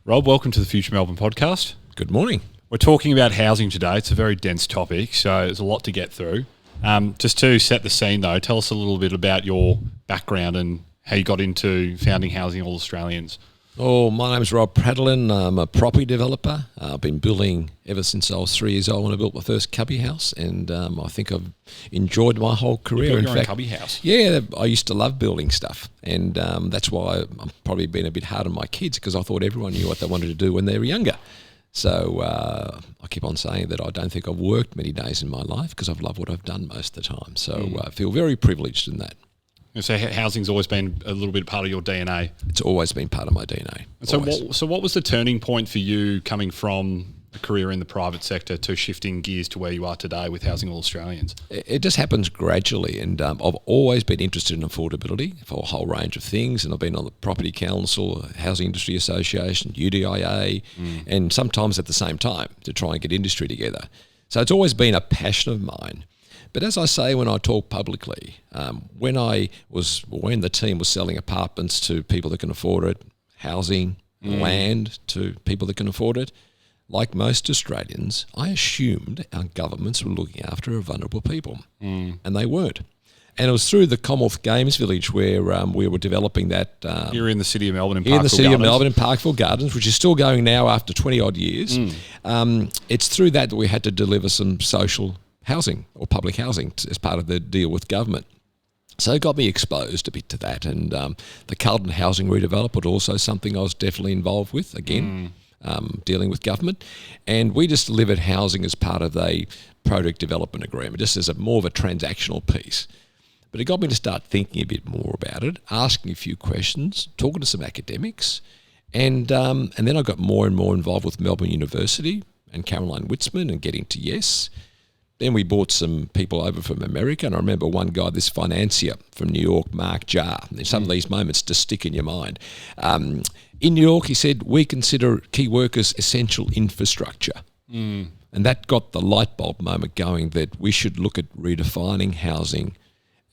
Rob, welcome to the Future Melbourne podcast. Good morning. We're talking about housing today. It's a very dense topic, so there's a lot to get through. Just to set the scene though, tell us a little bit about your background and how you got into founding Housing All Australians. Oh, my name's Rob Pradolin. I'm a property developer. I've been building ever since I was 3 years old when I built my first cubby house, and I think I've enjoyed my whole career. You built your own cubby house? Yeah, I used to love building stuff, and that's why I'm probably been a bit hard on my kids, because I thought everyone knew what they wanted to do when they were younger. So I keep on saying that I don't think I've worked many days in my life because I've loved what I've done most of the time. So I feel very privileged in that. So housing's always been a little bit part of your DNA. It's always been part of my DNA. And so what was the turning point for you coming from a career in the private sector to shifting gears to where you are today with Housing All Australians? It just happens gradually, and I've always been interested in affordability for a whole range of things, and I've been on the Property Council, Housing Industry Association, UDIA, and sometimes at the same time to try and get industry together. So it's always been a passion of mine. But as I say when I talk publicly, when the team was selling apartments to people that can afford it, housing, land to people that can afford it, like most Australians, I assumed our governments were looking after our vulnerable people, and they weren't. And it was through the Commonwealth Games Village where we were developing that. Here in the city of Melbourne, in Parkville Gardens. Of Melbourne, in Parkville Gardens, which is still going now after 20 odd years. It's through that we had to deliver some social housing or public housing as part of the deal with government. So it got me exposed a bit to that, and the Carlton housing redevelopment was also something I was definitely involved with, again, dealing with government. And we just delivered housing as part of a project development agreement, just as more of a transactional piece. But it got me to start thinking a bit more about it, asking a few questions, talking to some academics, and then I got more and more involved with Melbourne University and Caroline Witzman and getting to Yes. Then we brought some people over from America, and I remember one guy, this financier from New York, Mark Jarr. And some of these moments just stick in your mind. In New York, he said, we consider key workers essential infrastructure. And that got the light bulb moment going that we should look at redefining housing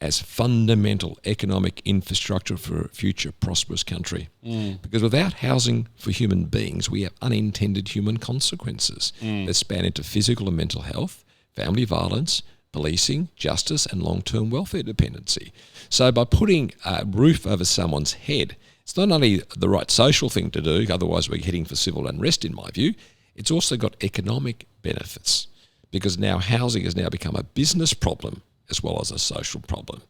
as fundamental economic infrastructure for a future prosperous country. Because without housing for human beings, we have unintended human consequences that span into physical and mental health, family violence, policing, justice, and long-term welfare dependency. So by putting a roof over someone's head, it's not only the right social thing to do, otherwise we're heading for civil unrest in my view, it's also got economic benefits, because now housing has now become a business problem as well as a social problem.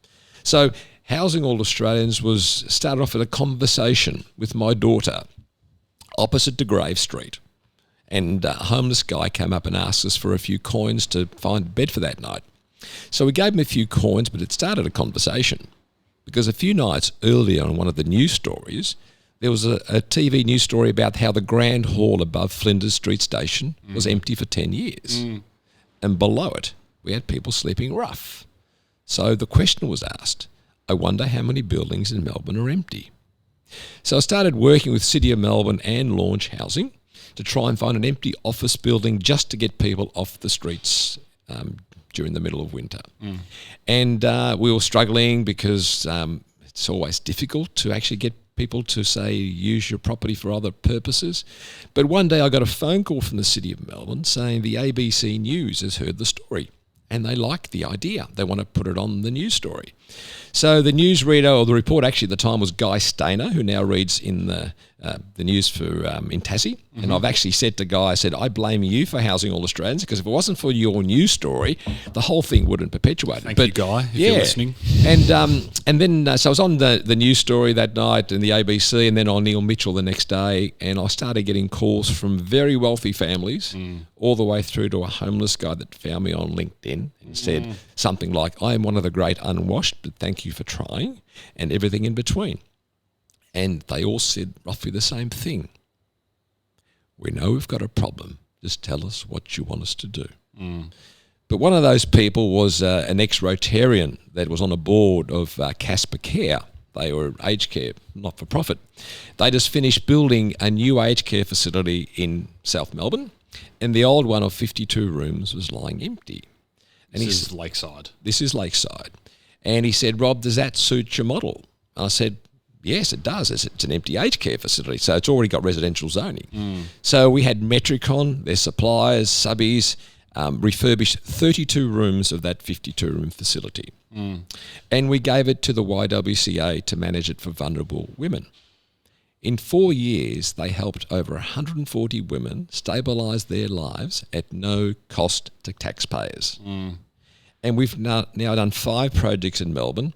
So Housing All Australians was started off with a conversation with my daughter opposite to Grave Street. And a homeless guy came up and asked us for a few coins to find a bed for that night. So we gave him a few coins, but it started a conversation. Because a few nights earlier on one of the news stories, there was a TV news story about how the Grand Hall above Flinders Street Station was empty for 10 years. And below it, we had people sleeping rough. So the question was asked, I wonder how many buildings in Melbourne are empty. So I started working with City of Melbourne and Launch Housing to try and find an empty office building just to get people off the streets during the middle of winter. And we were struggling because it's always difficult to actually get people to, say, use your property for other purposes. But one day I got a phone call from the City of Melbourne saying the ABC News has heard the story and they like the idea. They want to put it on the news story. So the newsreader, or the report actually at the time, was Guy Stainer, who now reads in the news for in Tassie. And I've actually said to Guy, I said, I blame you for Housing All Australians, because if it wasn't for your news story, the whole thing wouldn't perpetuate. Thank you, Guy, if you're listening. And then so I was on the news story that night in the ABC, and then on Neil Mitchell the next day, and I started getting calls from very wealthy families all the way through to a homeless guy that found me on LinkedIn and said something like, I am one of the great unwashed, but thank you for trying, and everything in between. And they all said roughly the same thing. We know we've got a problem. Just tell us what you want us to do. But one of those people was an ex-Rotarian that was on a board of Casper Care. They were aged care, not-for-profit. They just finished building a new aged care facility in South Melbourne, and the old one of 52 rooms was lying empty. And this is Lakeside. This is Lakeside. And he said, Rob, does that suit your model? I said, Yes, it does. It's an empty aged care facility, so it's already got residential zoning. So we had Metricon, their suppliers, subbies, refurbished 32 rooms of that 52-room facility. And we gave it to the YWCA to manage it for vulnerable women. In 4 years, they helped over 140 women stabilise their lives at no cost to taxpayers. And we've now done 5 projects in Melbourne,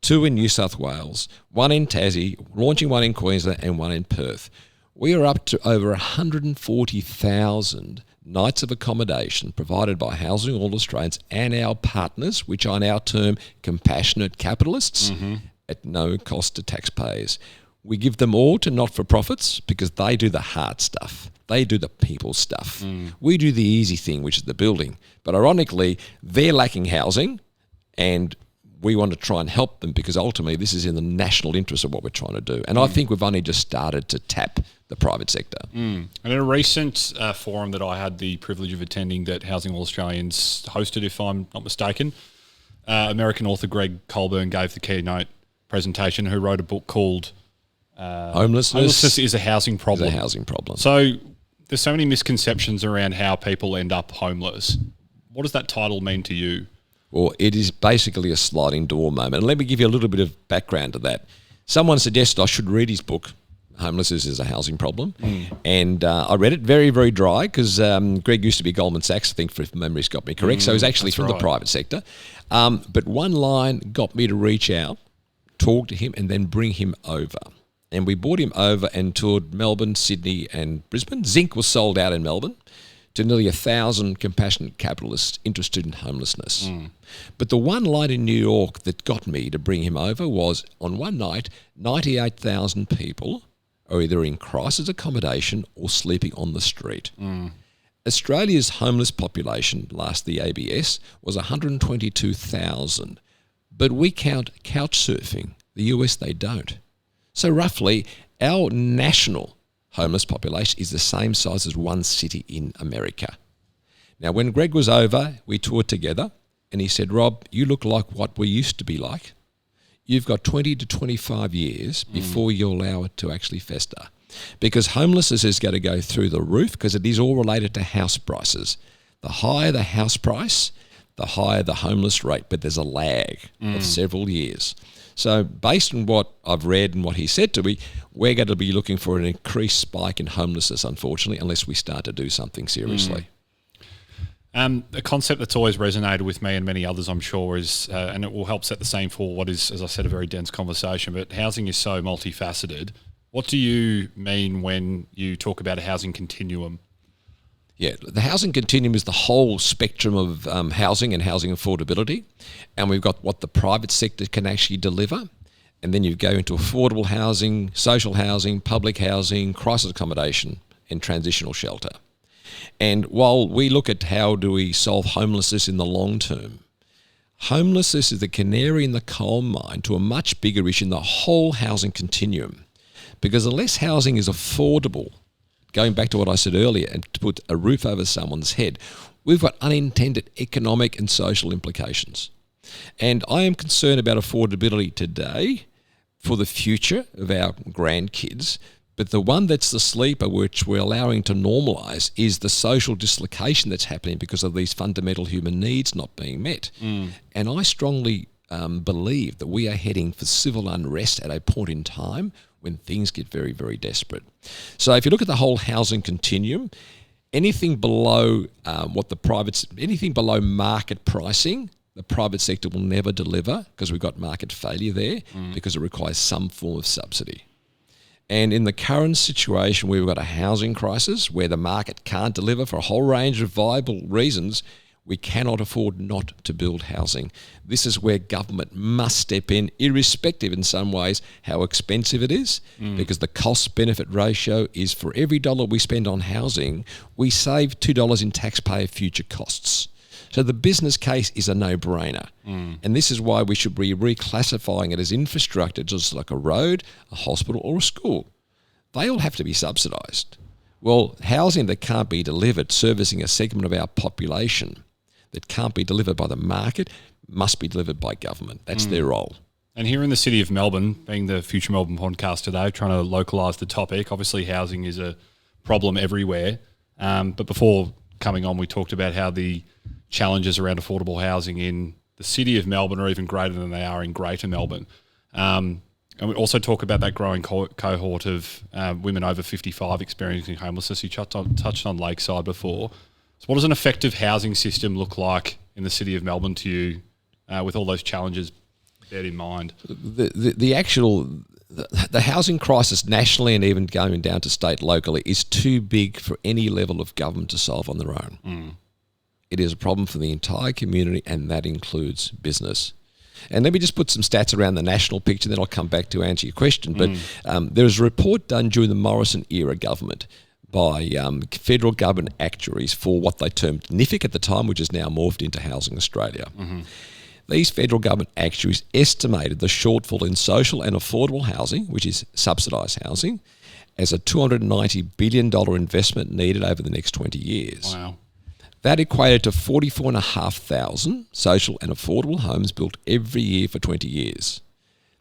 2 in New South Wales, 1 in Tassie, launching 1 in Queensland and 1 in Perth. We are up to over 140,000 nights of accommodation provided by Housing All Australians and our partners, which I now term compassionate capitalists, at no cost to taxpayers. We give them all to not-for-profits because they do the hard stuff. They do the people stuff. We do the easy thing, which is the building. But ironically, they're lacking housing, and we want to try and help them because ultimately this is in the national interest of what we're trying to do. And I think we've only just started to tap the private sector. And in a recent forum that I had the privilege of attending that Housing All Australians hosted, if I'm not mistaken, American author Greg Colburn gave the keynote presentation, who wrote a book called Homelessness is a Housing Problem. It's a housing problem. So there's so many misconceptions around how people end up homeless. What does that title mean to you? Well, it is basically a sliding door moment. And let me give you a little bit of background to that. Someone suggested I should read his book, Homelessness is a Housing Problem. And I read it, very, very dry, because Greg used to be Goldman Sachs, I think, if memory's got me correct. So he's actually from the private sector. But one line got me to reach out, talk to him, and then bring him over. And we brought him over and toured Melbourne, Sydney and Brisbane. Zinc was sold out in Melbourne to nearly 1,000 compassionate capitalists interested in homelessness. But the one line in New York that got me to bring him over was, on one night, 98,000 people are either in crisis accommodation or sleeping on the street. Australia's homeless population, last the ABS, was 122,000. But we count couch surfing. The US, they don't. So roughly, our national homeless population is the same size as one city in America. Now, when Greg was over, we toured together, and he said, Rob, you look like what we used to be like. You've got 20 to 25 years before you allow it to actually fester. Because homelessness is going to go through the roof because it is all related to house prices. The higher the house price, the higher the homeless rate, but there's a lag of several years. So based on what I've read and what he said to me, we're going to be looking for an increased spike in homelessness, unfortunately, unless we start to do something seriously. A concept that's always resonated with me and many others, I'm sure, is, and it will help set the scene for what is, as I said, a very dense conversation, but housing is so multifaceted. What do you mean when you talk about a housing continuum? Yeah, the housing continuum is the whole spectrum of housing and housing affordability. And we've got what the private sector can actually deliver. And then you go into affordable housing, social housing, public housing, crisis accommodation, and transitional shelter. And while we look at how do we solve homelessness in the long term, homelessness is the canary in the coal mine to a much bigger issue in the whole housing continuum. Because unless housing is affordable, going back to what I said earlier, and to put a roof over someone's head, we've got unintended economic and social implications. And I am concerned about affordability today for the future of our grandkids. But the one that's the sleeper, which we're allowing to normalise, is the social dislocation that's happening because of these fundamental human needs not being met. And I strongly believe that we are heading for civil unrest at a point in time when things get very, very desperate. So if you look at the whole housing continuum, anything below anything below market pricing, the private sector will never deliver because we've got market failure there because it requires some form of subsidy. And in the current situation where we've got a housing crisis where the market can't deliver for a whole range of viable reasons, we cannot afford not to build housing. This is where government must step in, irrespective in some ways how expensive it is, because the cost-benefit ratio is for every dollar we spend on housing, we save $2 in taxpayer future costs. So the business case is a no-brainer. And this is why we should be reclassifying it as infrastructure, just like a road, a hospital or a school. They all have to be subsidised. Well, housing that can't be delivered, servicing a segment of our population that can't be delivered by the market, must be delivered by government. That's their role. And here in the city of Melbourne, being the Future Melbourne podcast today, trying to localise the topic, obviously housing is a problem everywhere. But before coming on, we talked about how the challenges around affordable housing in the city of Melbourne are even greater than they are in Greater Melbourne. And we also talk about that growing cohort of women over 55 experiencing homelessness. You touched on Lakeside before. So what does an effective housing system look like in the city of Melbourne to you with all those challenges beared in mind? The housing crisis nationally and even going down to state locally is too big for any level of government to solve on their own. It is a problem for the entire community, and that includes business. And let me just put some stats around the national picture, then I'll come back to answer your question. But there was a report done during the Morrison-era government by federal government actuaries for what they termed NIFIC at the time, which has now morphed into Housing Australia. These federal government actuaries estimated the shortfall in social and affordable housing, which is subsidised housing, as a $290 billion investment needed over the next 20 years. Wow. That equated to 44,500 social and affordable homes built every year for 20 years.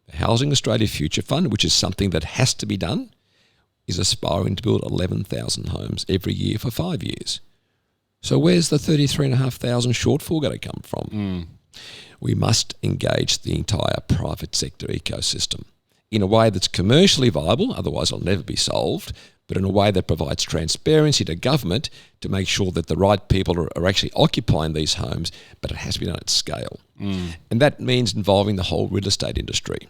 The Housing Australia Future Fund, which is something that has to be done, is aspiring to build 11,000 homes every year for 5 years. So where's the 33,500 shortfall going to come from? We must engage the entire private sector ecosystem in a way that's commercially viable, otherwise it'll never be solved, but in a way that provides transparency to government to make sure that the right people are actually occupying these homes, but it has to be done at scale. And that means involving the whole real estate industry.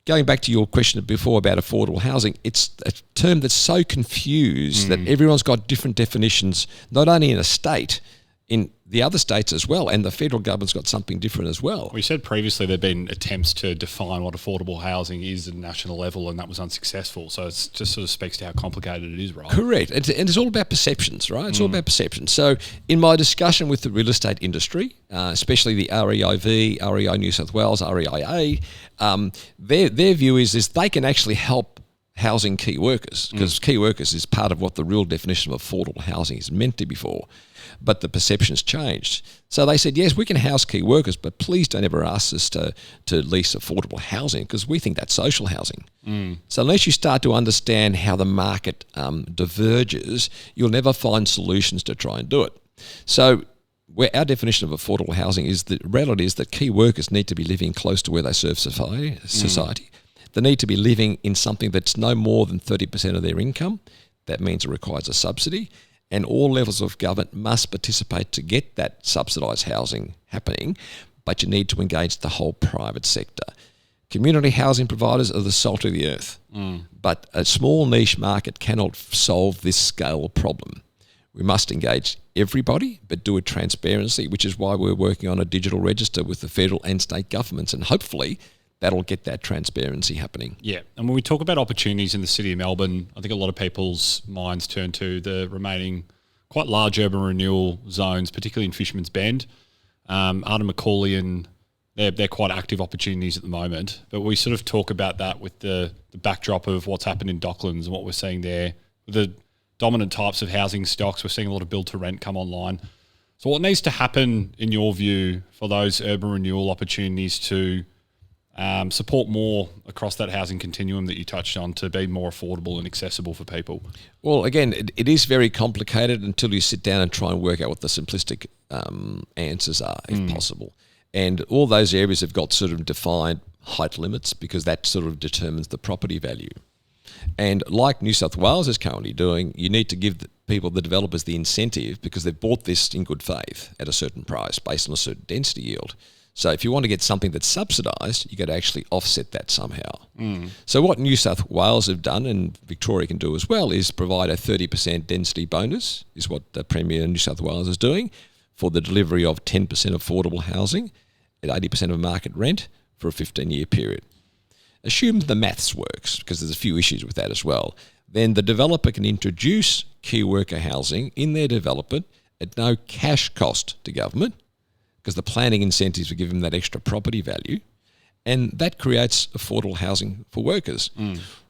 Going back to your question before about affordable housing, it's a term that's so confused that everyone's got different definitions, not only in a state, in the other states as well, and the federal government's got something different as well. We said previously there have been attempts to define what affordable housing is at a national level, and that was unsuccessful. So it just sort of speaks to how complicated it is, right? Correct. And it's all about perceptions, right? It's all about perceptions. So in my discussion with the real estate industry, especially the REIV, REI New South Wales, REIA, their view is they can actually help housing key workers, because key workers is part of what the real definition of affordable housing is meant to be for. But the perception's changed. So they said, yes, we can house key workers, but please don't ever ask us to lease affordable housing, because we think that's social housing. So unless you start to understand how the market diverges, you'll never find solutions to try and do it. So where our definition of affordable housing is, the reality is that key workers need to be living close to where they serve society. They need to be living in something that's no more than 30% of their income. That means it requires a subsidy. And all levels of government must participate to get that subsidised housing happening, but you need to engage the whole private sector. Community housing providers are the salt of the earth, but a small niche market cannot solve this scale problem. We must engage everybody, but do it transparently, which is why we're working on a digital register with the federal and state governments, and hopefully that'll get that transparency happening. Yeah, and when we talk about opportunities in the city of Melbourne, I think a lot of people's minds turn to the remaining quite large urban renewal zones, particularly in Fisherman's Bend. Arden Macaulay, and they're quite active opportunities at the moment. But we sort of talk about that with the backdrop of what's happened in Docklands and what we're seeing there. The dominant types of housing stocks, we're seeing a lot of build-to-rent come online. So what needs to happen, in your view, for those urban renewal opportunities to support more across that housing continuum that you touched on, to be more affordable and accessible for people? Well, again, it is very complicated until you sit down and try and work out what the simplistic answers are, if possible. And all those areas have got sort of defined height limits, because that sort of determines the property value. And like New South Wales is currently doing, you need to give the developers, the incentive, because they've bought this in good faith at a certain price based on a certain density yield. So if you want to get something that's subsidised, you've got to actually offset that somehow. So what New South Wales have done, and Victoria can do as well, is provide a 30% density bonus, is what the Premier New South Wales is doing, for the delivery of 10% affordable housing at 80% of market rent for a 15-year period. Assume the maths works, because there's a few issues with that as well. Then the developer can introduce key worker housing in their development at no cash cost to government, because the planning incentives will give them that extra property value, and that creates affordable housing for workers.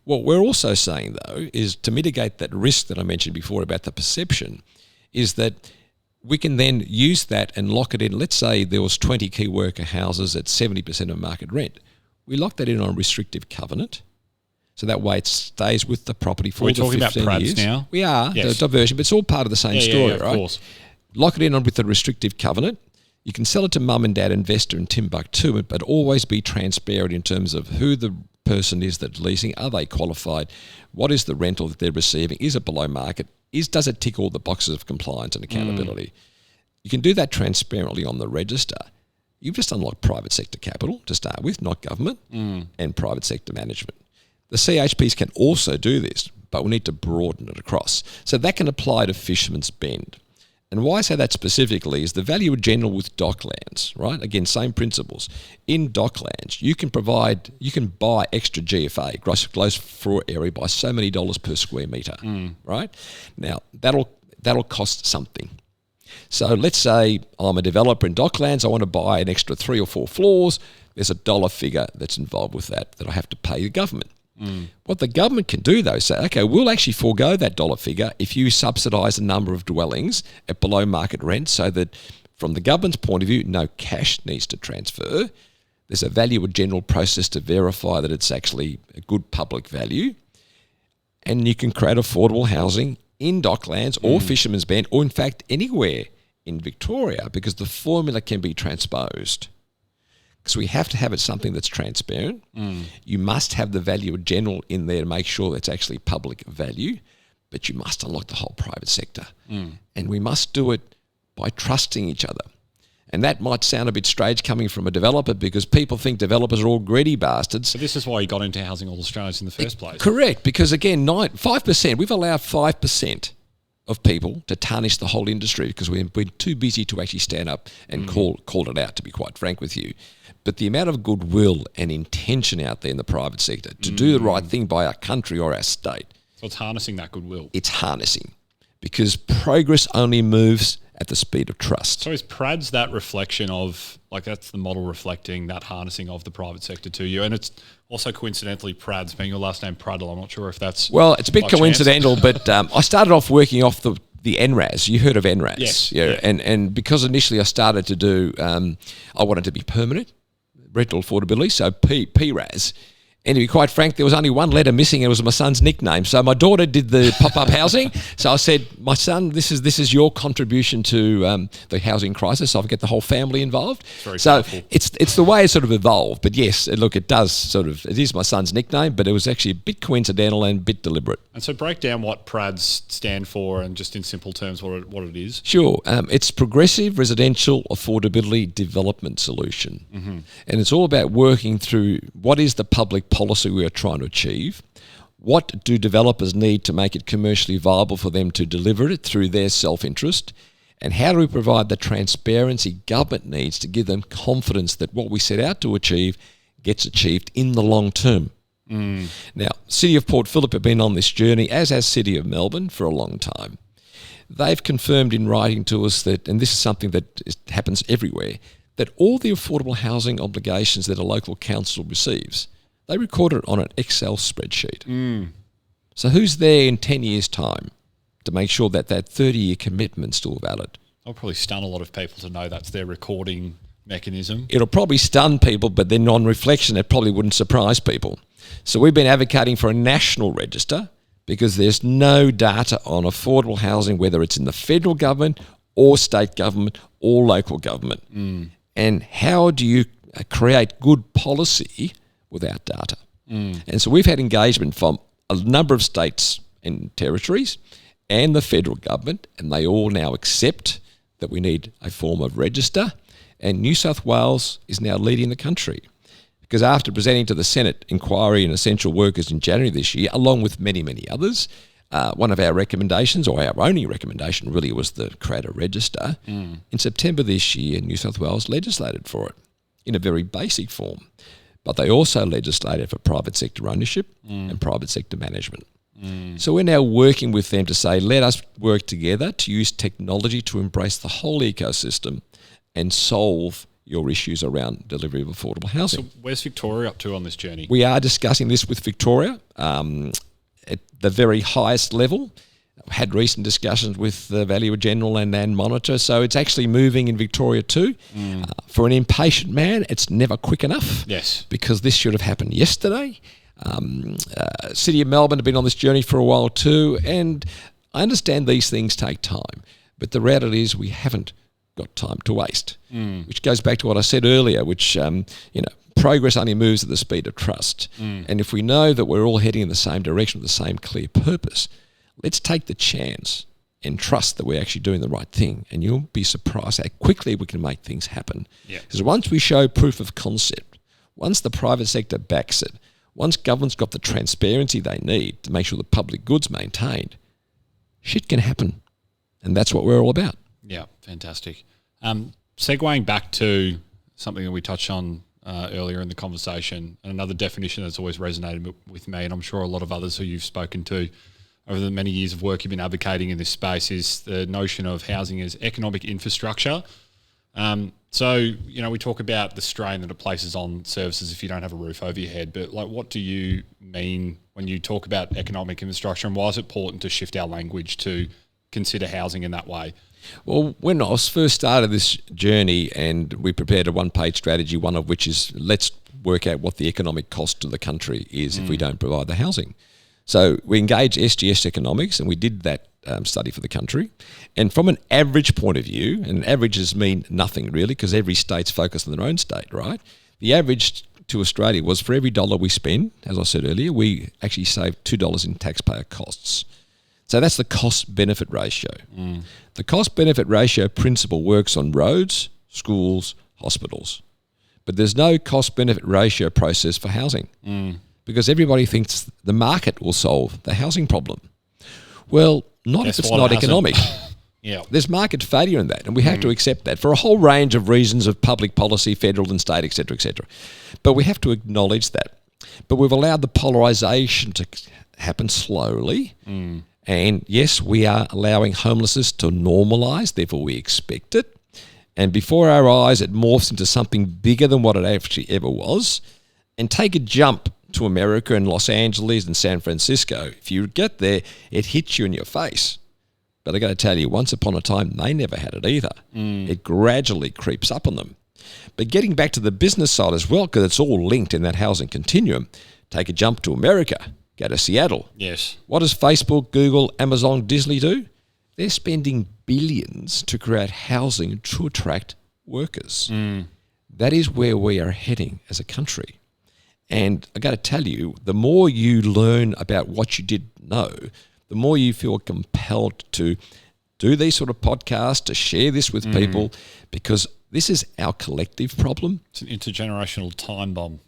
What we're also saying, though, is to mitigate that risk that I mentioned before about the perception, is that we can then use that and lock it in. Let's say there was 20 key worker houses at 70% of market rent. we lock that in on a restrictive covenant. So that way it stays with the property for We're the 15 talking about years. Prads now? We are, Yes. the diversion, but it's all part of the same story, of right? course. Lock it in on with a restrictive covenant. You can sell it to mum and dad investor in Timbuktu, but always be transparent in terms of who the person is that's leasing. Are they qualified? What is the rental that they're receiving? Is it below market? Does it tick all the boxes of compliance and accountability? You can do that transparently on the register. You've just unlocked private sector capital to start with, not government, and private sector management. The CHPs can also do this, but we need to broaden it across. So that can apply to Fisherman's Bend. And why I say that specifically is the value of general with docklands, right? Again, same principles. In docklands, you can buy extra GFA, gross floor area, by so many dollars per square metre, right? Now, that'll cost something. So let's say I'm a developer in docklands, I want to buy an extra 3 or 4 floors. There's a dollar figure that's involved with that I have to pay the government. What the government can do, though, is say, okay, we'll actually forego that dollar figure if you subsidise a number of dwellings at below market rent, so that from the government's point of view, no cash needs to transfer. There's a value of general process to verify that it's actually a good public value. And you can create affordable housing in docklands or Fisherman's Bend, or in fact anywhere in Victoria, because the formula can be transposed. Because we have to have it something that's transparent. You must have the value of general in there to make sure that's actually public value, but you must unlock the whole private sector. And we must do it by trusting each other. And that might sound a bit strange coming from a developer, because people think developers are all greedy bastards. So this is why you got into Housing All Australians in the first place. Correct, because again, 5%, we've allowed 5% of people to tarnish the whole industry because we've been too busy to actually stand up and call it out, to be quite frank with you. But the amount of goodwill and intention out there in the private sector to do the right thing by our country or our state. So it's harnessing that goodwill. It's harnessing, because progress only moves at the speed of trust. So is Prads that reflection of, like, that's the model reflecting that harnessing of the private sector to you? And it's also coincidentally Prads being your last name, Pradolin. I'm not sure if that's... Well, it's a bit by coincidental, but I started off working off the NRAS. You heard of NRAS? Yes. Yeah. And because initially I started to do, I wanted to be permanent, rental affordability, so PRAS. And to be quite frank, there was only one letter missing. It was my son's nickname. So my daughter did the pop-up housing. So I said, my son, this is your contribution to the housing crisis. I'll get the whole family involved. So powerful. it's the way it sort of evolved. But yes, look, it is my son's nickname, but it was actually a bit coincidental and a bit deliberate. And so break down what Prads stand for, and just in simple terms what it is. Sure. It's Progressive Residential Affordability Development Solution. And it's all about working through what is the public policy we are trying to achieve, what do developers need to make it commercially viable for them to deliver it through their self-interest, and how do we provide the transparency government needs to give them confidence that what we set out to achieve gets achieved in the long term. Now, City of Port Phillip have been on this journey, as has City of Melbourne, for a long time. They've confirmed in writing to us that, and this is something that happens everywhere, that all the affordable housing obligations that a local council receives, they record it on an Excel spreadsheet. So who's there in 10 years' time to make sure that 30-year commitment's still valid? I'll probably stun a lot of people to know that's their recording mechanism. It'll probably stun people, but then on reflection, it probably wouldn't surprise people. So we've been advocating for a national register, because there's no data on affordable housing, whether it's in the federal government or state government or local government. And how do you create good policy without data? And so we've had engagement from a number of states and territories and the federal government, and they all now accept that we need a form of register. And New South Wales is now leading the country, because after presenting to the Senate inquiry into essential workers in January this year, along with many, many others, one of our recommendations, or our only recommendation really, was the create a register. In September this year, New South Wales legislated for it in a very basic form. But they also legislated for private sector ownership and private sector management. So we're now working with them to say, let us work together to use technology to embrace the whole ecosystem and solve your issues around delivery of affordable housing. So where's Victoria up to on this journey? We are discussing this with Victoria at the very highest level. Had recent discussions with the Valuer General and Monitor, so it's actually moving in Victoria too. For an impatient man, it's never quick enough. Yes. Because this should have happened yesterday. City of Melbourne have been on this journey for a while too, and I understand these things take time, but the reality is we haven't got time to waste, which goes back to what I said earlier, which, progress only moves at the speed of trust. And if we know that we're all heading in the same direction with the same clear purpose, let's take the chance and trust that we're actually doing the right thing. And you'll be surprised how quickly we can make things happen. Because once we show proof of concept, once the private sector backs it, once government's got the transparency they need to make sure the public good's maintained, shit can happen. And that's what we're all about. Yeah, fantastic. Segueing back to something that we touched on earlier in the conversation, and another definition that's always resonated with me, and I'm sure a lot of others who you've spoken to over the many years of work you've been advocating in this space, is the notion of housing as economic infrastructure. So, we talk about the strain that it places on services if you don't have a roof over your head, but what do you mean when you talk about economic infrastructure, and why is it important to shift our language to consider housing in that way? Well, when I first started this journey and we prepared a one-page strategy, one of which is let's work out what the economic cost to the country is if we don't provide the housing. So we engaged SGS Economics and we did that study for the country. And from an average point of view, and averages mean nothing really because every state's focused on their own state, right? The average to Australia was for every dollar we spend, as I said earlier, we actually save $2 in taxpayer costs. So that's the cost-benefit ratio. The cost-benefit ratio principle works on roads, schools, hospitals. But there's no cost-benefit ratio process for housing because everybody thinks the market will solve the housing problem. Well, not if it's not economic. There's market failure in that, and we have to accept that for a whole range of reasons of public policy, federal and state, etc., etc. But we have to acknowledge that. But we've allowed the polarisation to happen slowly. And yes, we are allowing homelessness to normalise, therefore we expect it. And before our eyes, it morphs into something bigger than what it actually ever was. And take a jump to America and Los Angeles and San Francisco. If you get there, it hits you in your face. But I got to tell you, once upon a time, they never had it either. It gradually creeps up on them. But getting back to the business side as well, because it's all linked in that housing continuum, take a jump to America. Go to Seattle. Yes. What does Facebook, Google, Amazon, Disney do? They're spending billions to create housing to attract workers. That is where we are heading as a country. And I got to tell you, the more you learn about what you didn't know, the more you feel compelled to do these sort of podcasts, to share this with people, because this is our collective problem. It's an intergenerational time bomb.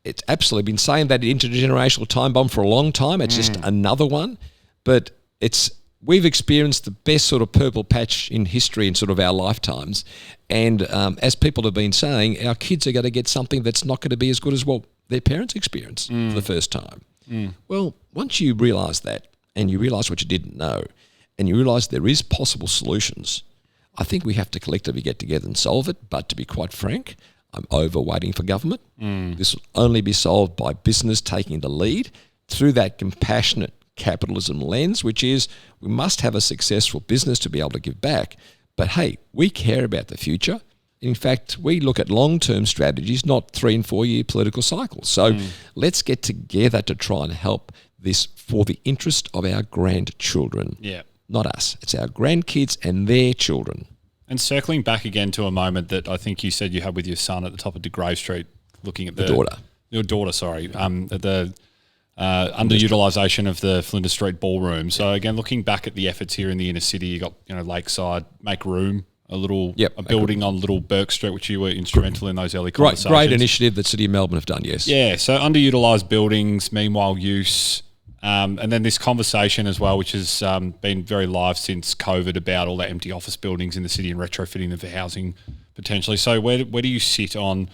It's absolutely been saying that intergenerational time bomb for a long time. It's just another one. But we've experienced the best sort of purple patch in history in sort of our lifetimes. And as people have been saying, our kids are going to get something that's not going to be as good as what their parents experienced for the first time. Well, once you realise that and you realise what you didn't know and you realise there is possible solutions, I think we have to collectively get together and solve it. But to be quite frank, I'm over waiting for government. This will only be solved by business taking the lead through that compassionate capitalism lens, which is we must have a successful business to be able to give back. But hey, we care about the future. In fact, we look at long-term strategies, not 3 and 4 year political cycles. So let's get together to try and help this for the interest of our grandchildren. Not us. It's our grandkids and their children. And circling back again to a moment that I think you said you had with your son at the top of DeGrave Street, looking at your daughter, sorry, at the underutilisation of the Flinders Street Ballroom. So again, looking back at the efforts here in the inner city, you got Lakeside, Make Room, a building on Little Burke Street, which you were instrumental in those early conversations. Great initiative that City of Melbourne have done, yes. Yeah, so underutilised buildings, meanwhile use. And then this conversation as well, which has been very live since COVID about all the empty office buildings in the city and retrofitting them for housing potentially. So where do you sit on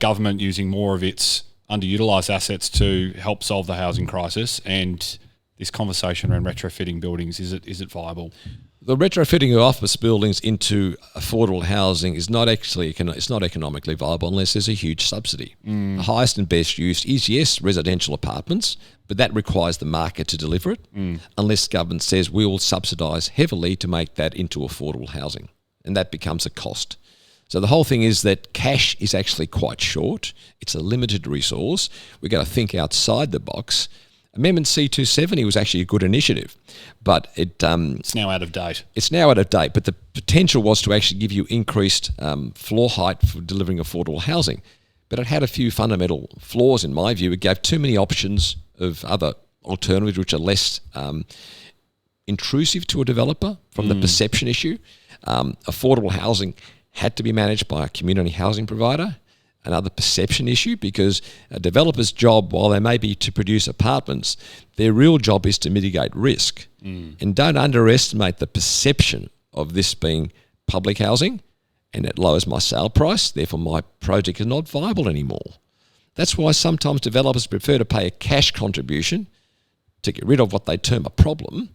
government using more of its underutilised assets to help solve the housing crisis, and this conversation around retrofitting buildings, is it viable? The retrofitting of office buildings into affordable housing is not actually it's not economically viable unless there's a huge subsidy. The highest and best use is, yes, residential apartments, but that requires the market to deliver it, unless government says we will subsidise heavily to make that into affordable housing, and that becomes a cost. So the whole thing is that cash is actually quite short. It's a limited resource. We've got to think outside the box. Amendment C270 was actually a good initiative, but it's now out of date. It's now out of date, but the potential was to actually give you increased floor height for delivering affordable housing. But it had a few fundamental flaws, in my view. It gave too many options of other alternatives which are less intrusive to a developer from the perception issue. Affordable housing had to be managed by a community housing provider. Another perception issue, because a developer's job, while they may be to produce apartments, their real job is to mitigate risk. And don't underestimate the perception of this being public housing, and it lowers my sale price, therefore my project is not viable anymore. That's why sometimes developers prefer to pay a cash contribution to get rid of what they term a problem,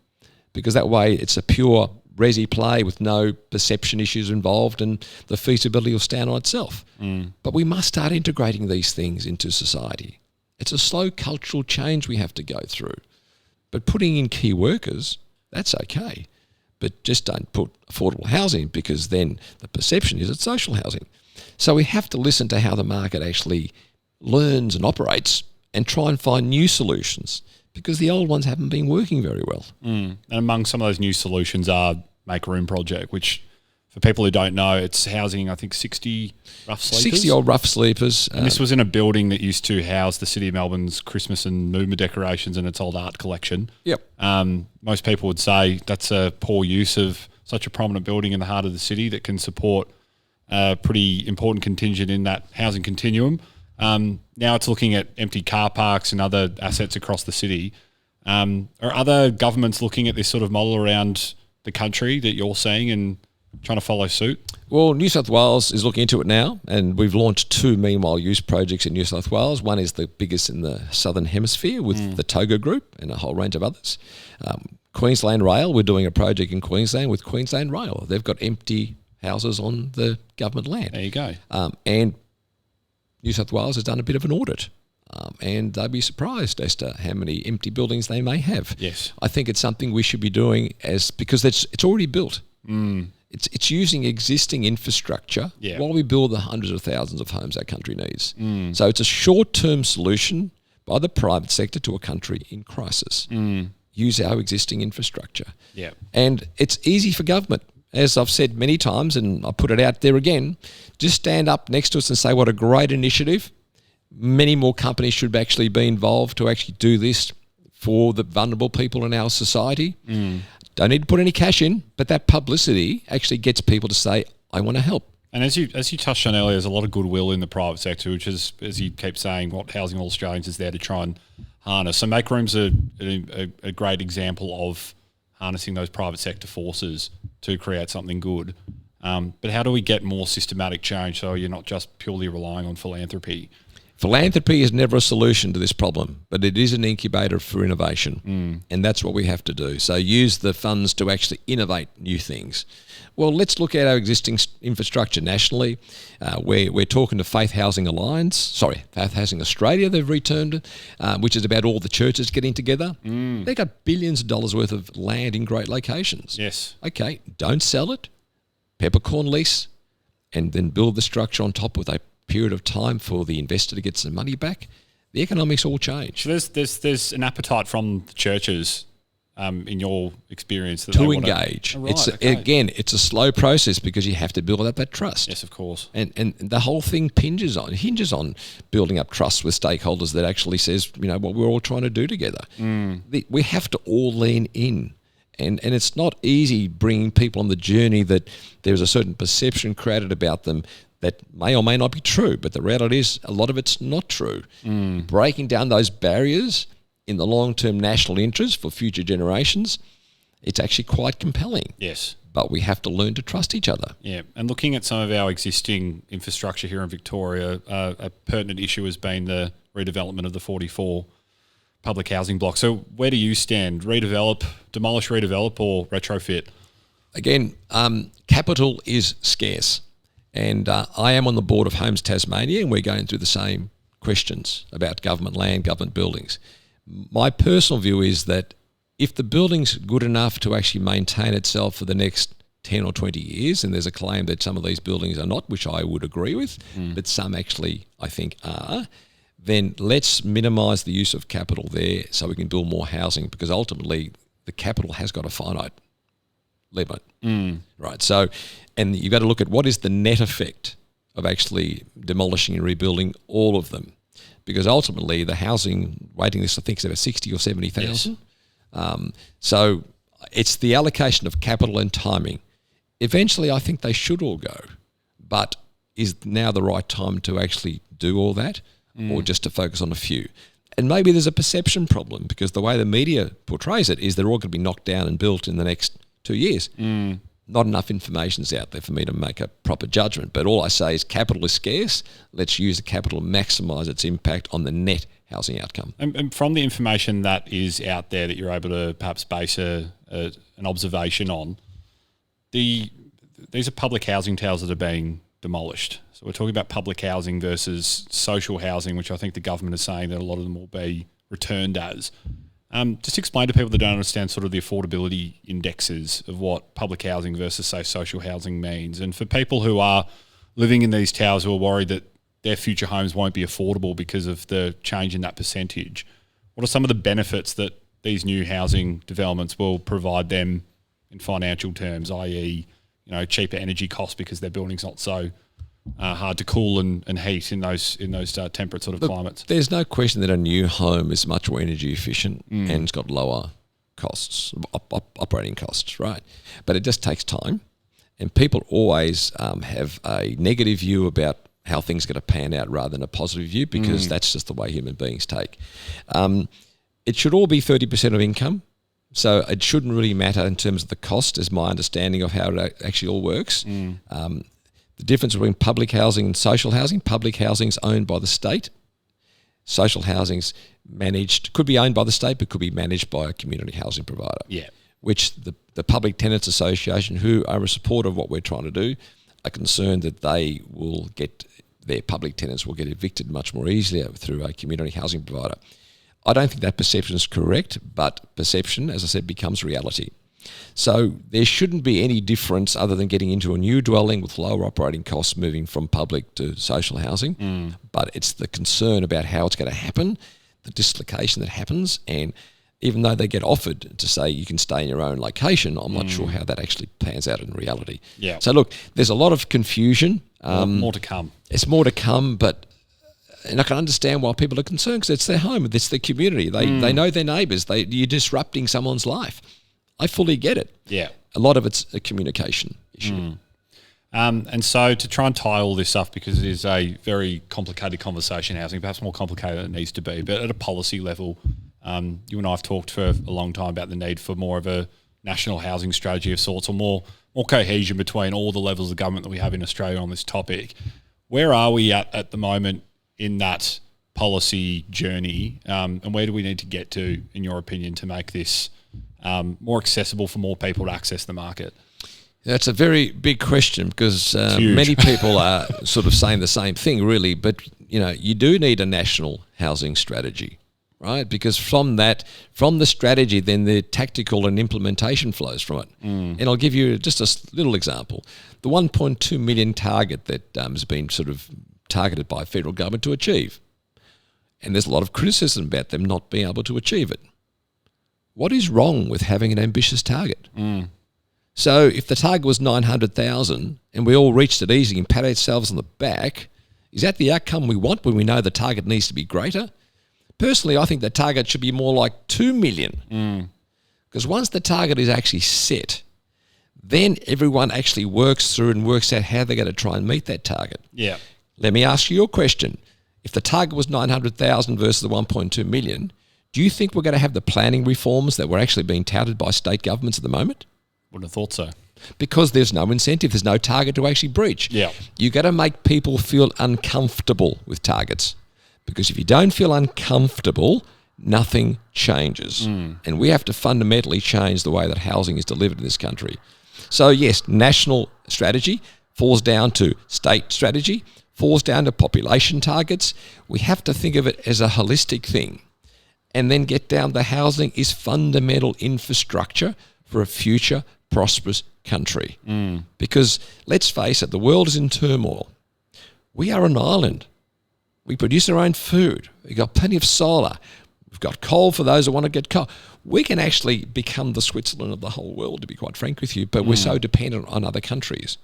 because that way it's a pure resi play with no perception issues involved, and the feasibility will stand on itself. But we must start integrating these things into society. It's a slow cultural change we have to go through. But putting in key workers, that's okay. But just don't put affordable housing, because then the perception is it's social housing. So we have to listen to how the market actually learns and operates and try and find new solutions, because the old ones haven't been working very well. And among some of those new solutions are Make Room Project, which for people who don't know, it's housing, I think, 60 rough sleepers. 60 old rough sleepers. And this was in a building that used to house the City of Melbourne's Christmas and movement decorations and its old art collection. Yep. Most people would say that's a poor use of such a prominent building in the heart of the city that can support a pretty important contingent in that housing continuum. Now it's looking at empty car parks and other assets across the city. Are other governments looking at this sort of model around the country that you're seeing and trying to follow suit? Well, New South Wales is looking into it now, and we've launched 2 meanwhile use projects in New South Wales. One is the biggest in the Southern Hemisphere with the Togo Group and a whole range of others. Queensland Rail, we're doing a project in Queensland with Queensland Rail. They've got empty houses on the government land. There you go. And New South Wales has done a bit of an audit. And they'll be surprised as to how many empty buildings they may have. Yes. I think it's something we should be doing because it's already built. It's using existing infrastructure while we build the hundreds of thousands of homes our country needs. So it's a short-term solution by the private sector to a country in crisis. Use our existing infrastructure. Yeah. And it's easy for government. As I've said many times, and I put it out there again, just stand up next to us and say what a great initiative. Many more companies should actually be involved to actually do this for the vulnerable people in our society. Don't need to put any cash in, but that publicity actually gets people to say, I want to help. And as you touched on earlier, there's a lot of goodwill in the private sector, which is, as you keep saying, what Housing All Australians is there to try and harness. So Make Room's a great example of harnessing those private sector forces to create something good. But how do we get more systematic change so you're not just purely relying on philanthropy? Philanthropy is never a solution to this problem, but it is an incubator for innovation, and that's what we have to do. So use the funds to actually innovate new things. Well, let's look at our existing infrastructure nationally. We're talking to Faith Housing Australia, they've returned, which is about all the churches getting together. They've got billions of dollars worth of land in great locations. Yes. Okay, don't sell it, peppercorn lease, and then build the structure on top with a period of time for the investor to get some money back. The economics all change. So there's an appetite from the churches, in your experience, that to engage. Oh, right, it's a slow process because you have to build up that trust. Yes, of course. And the whole thing hinges on building up trust with stakeholders that actually says, what we're all trying to do together. We have to all lean in. And it's not easy bringing people on the journey that there's a certain perception created about them that may or may not be true, but the reality is a lot of it's not true. Breaking down those barriers in the long-term national interest for future generations, it's actually quite compelling. Yes. But we have to learn to trust each other. Yeah, and looking at some of our existing infrastructure here in Victoria, a pertinent issue has been the redevelopment of the 44 public housing blocks. So where do you stand? Demolish, redevelop, or retrofit? again, capital is scarce. And I am on the board of Homes Tasmania, and we're going through the same questions about government land, government buildings. My personal view is that if the building's good enough to actually maintain itself for the next 10 or 20 years, and there's a claim that some of these buildings are not, which I would agree with, but some actually I think are, then let's minimise the use of capital there so we can build more housing, because ultimately the capital has got a finite limit. Right. So, and you've got to look at what is the net effect of actually demolishing and rebuilding all of them, because ultimately the housing waiting list I think is about 60 or 70,000. Yes. So it's the allocation of capital and timing. Eventually, I think they should all go, but is now the right time to actually do all that, or just to focus on a few? And maybe there's a perception problem, because the way the media portrays it is they're all going to be knocked down and built in the next 2 years. Not enough information's out there for me to make a proper judgment. But all I say is capital is scarce. Let's use the capital to maximise its impact on the net housing outcome. And from the information that is out there that you're able to perhaps base an observation on, these are public housing towers that are being demolished. So we're talking about public housing versus social housing, which I think the government is saying that a lot of them will be returned as. Just explain to people that don't understand sort of the affordability indexes of what public housing versus, say, social housing means. And for people who are living in these towers who are worried that their future homes won't be affordable because of the change in that percentage, what are some of the benefits that these new housing developments will provide them in financial terms, i.e., cheaper energy costs because their building's not so hard to cool and heat in those temperate sort of climates? There's no question that a new home is much more energy efficient and it's got lower costs, operating costs, right? But it just takes time, and people always have a negative view about how things are going to pan out rather than a positive view, because that's just the way human beings take. It should all be 30% of income. So it shouldn't really matter in terms of the cost, is my understanding of how it actually all works. The difference between public housing and social housing: public housing is owned by the state. Social housing's could be owned by the state, but could be managed by a community housing provider. Yeah. Which the Public Tenants Association, who are a supporter of what we're trying to do, are concerned that their public tenants will get evicted much more easily through a community housing provider. I don't think that perception is correct, but perception, as I said, becomes reality. So there shouldn't be any difference other than getting into a new dwelling with lower operating costs moving from public to social housing. But it's the concern about how it's going to happen, the dislocation that happens, and even though they get offered to say you can stay in your own location, I'm not sure how that actually pans out in reality. Yeah. So look, there's a lot of confusion. More to come. It's more to come, but... And I can understand why people are concerned, because it's their home, it's their community. They know their neighbours. You're disrupting someone's life. I fully get it. Yeah. A lot of it's a communication issue. And so to try and tie all this up, because it is a very complicated conversation, housing, perhaps more complicated than it needs to be, but at a policy level, you and I have talked for a long time about the need for more of a national housing strategy of sorts, or more cohesion between all the levels of government that we have in Australia on this topic. Where are we at the moment in that policy journey, and where do we need to get to, in your opinion, to make this more accessible for more people to access the market? That's a very big question, because many people are sort of saying the same thing, really. But you do need a national housing strategy, right? Because from the strategy, then the tactical and implementation flows from it. And I'll give you just a little example: the 1.2 million target that has been sort of targeted by federal government to achieve. And there's a lot of criticism about them not being able to achieve it. What is wrong with having an ambitious target? So if the target was 900,000 and we all reached it easy and pat ourselves on the back, is that the outcome we want when we know the target needs to be greater? Personally, I think the target should be more like 2 million. Because once the target is actually set, then everyone actually works through and works out how they're going to try and meet that target. Yeah. Let me ask you your question. If the target was 900,000 versus the 1.2 million, do you think we're going to have the planning reforms that were actually being touted by state governments at the moment? Wouldn't have thought so. Because there's no incentive, there's no target to actually breach. Yeah. You got to make people feel uncomfortable with targets. Because if you don't feel uncomfortable, nothing changes. And we have to fundamentally change the way that housing is delivered in this country. So yes, national strategy falls down to state strategy, falls down to population targets. We have to think of it as a holistic thing. And then get down to housing is fundamental infrastructure for a future prosperous country. Because let's face it, the world is in turmoil. We are an island. We produce our own food. We've got plenty of solar. We've got coal for those who want to get coal. We can actually become the Switzerland of the whole world, to be quite frank with you, but we're so dependent on other countries.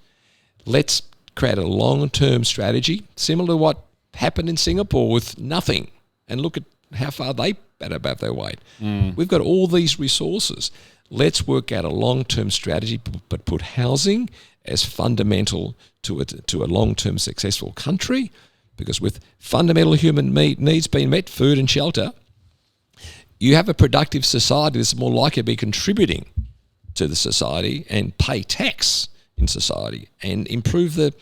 Let's create a long-term strategy, similar to what happened in Singapore with nothing, and look at how far they bat above their weight. We've got all these resources. Let's work out a long-term strategy, but put housing as fundamental to a long-term successful country, because with fundamental human needs being met, food and shelter, you have a productive society that's more likely to be contributing to the society and pay tax in society and improve the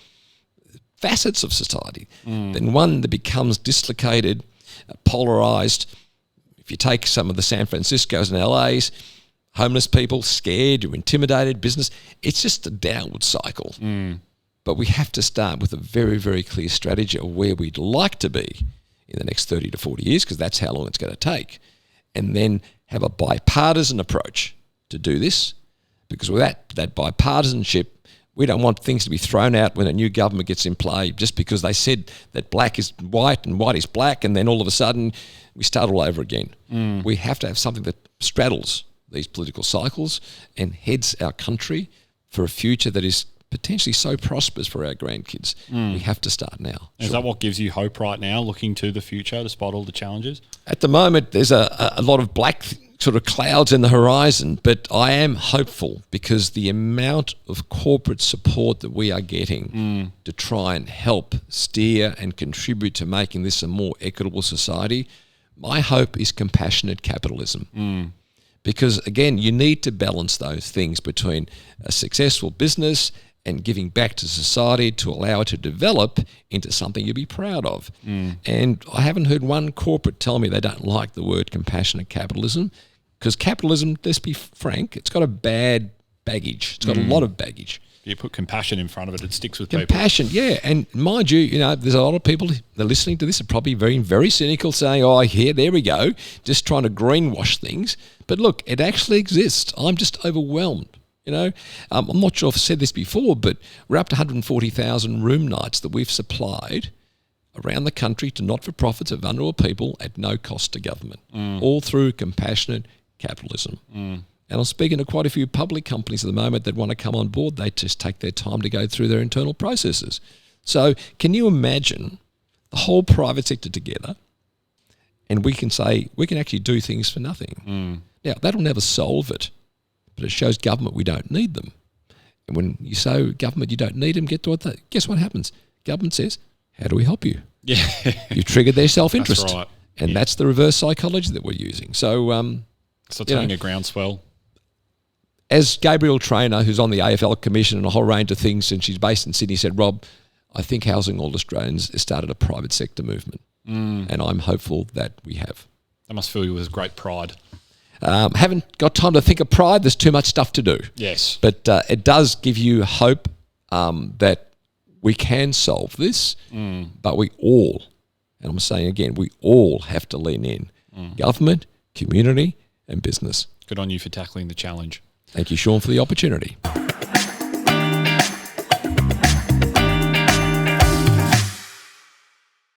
facets of society than one that becomes dislocated, polarized. If you take some of the San Franciscos and LAs, homeless people, scared, you're intimidated, business, it's just a downward cycle. But we have to start with a very, very clear strategy of where we'd like to be in the next 30 to 40 years, because that's how long it's going to take. And then have a bipartisan approach to do this, because with that bipartisanship, we don't want things to be thrown out when a new government gets in play just because they said that black is white and white is black, and then all of a sudden we start all over again. We have to have something that straddles these political cycles and heads our country for a future that is potentially so prosperous for our grandkids. We have to start now. Is that what gives you hope right now, looking to the future despite all the challenges? At the moment, there's a lot of black sort of clouds in the horizon, but I am hopeful because the amount of corporate support that we are getting to try and help steer and contribute to making this a more equitable society, my hope is compassionate capitalism. Because, again, you need to balance those things between a successful business and giving back to society to allow it to develop into something you'll be proud of. And I haven't heard one corporate tell me they don't like the word compassionate capitalism, because capitalism, let's be frank, it's got a bad baggage. It's got a lot of baggage. You put compassion in front of it, it sticks with people. Compassion, yeah. And mind you, there's a lot of people that are listening to this are probably very, very cynical, saying, oh, there we go, just trying to greenwash things. But look, it actually exists. I'm just overwhelmed. I'm not sure if I've said this before, but we're up to 140,000 room nights that we've supplied around the country to not-for-profits of vulnerable people at no cost to government, all through compassionate capitalism. And I'm speaking to quite a few public companies at the moment that want to come on board. They just take their time to go through their internal processes. So can you imagine the whole private sector together, and we can say we can actually do things for nothing? Now, that'll never solve it, but it shows government we don't need them. And when you say government you don't need them, guess what happens? Government says, how do we help you? Yeah. You triggered their self-interest. That's right. And that's the reverse psychology that we're using. So turning a groundswell. As Gabrielle Traynor, who's on the AFL Commission and a whole range of things, and she's based in Sydney, said, Rob, I think Housing All Australians has started a private sector movement. And I'm hopeful that we have. That must fill you with great pride. Haven't got time to think of pride. There's too much stuff to do. Yes. But it does give you hope that we can solve this, but we all, and I'm saying again, we all have to lean in. Government, community, and business. Good on you for tackling the challenge. Thank you, Sean, for the opportunity.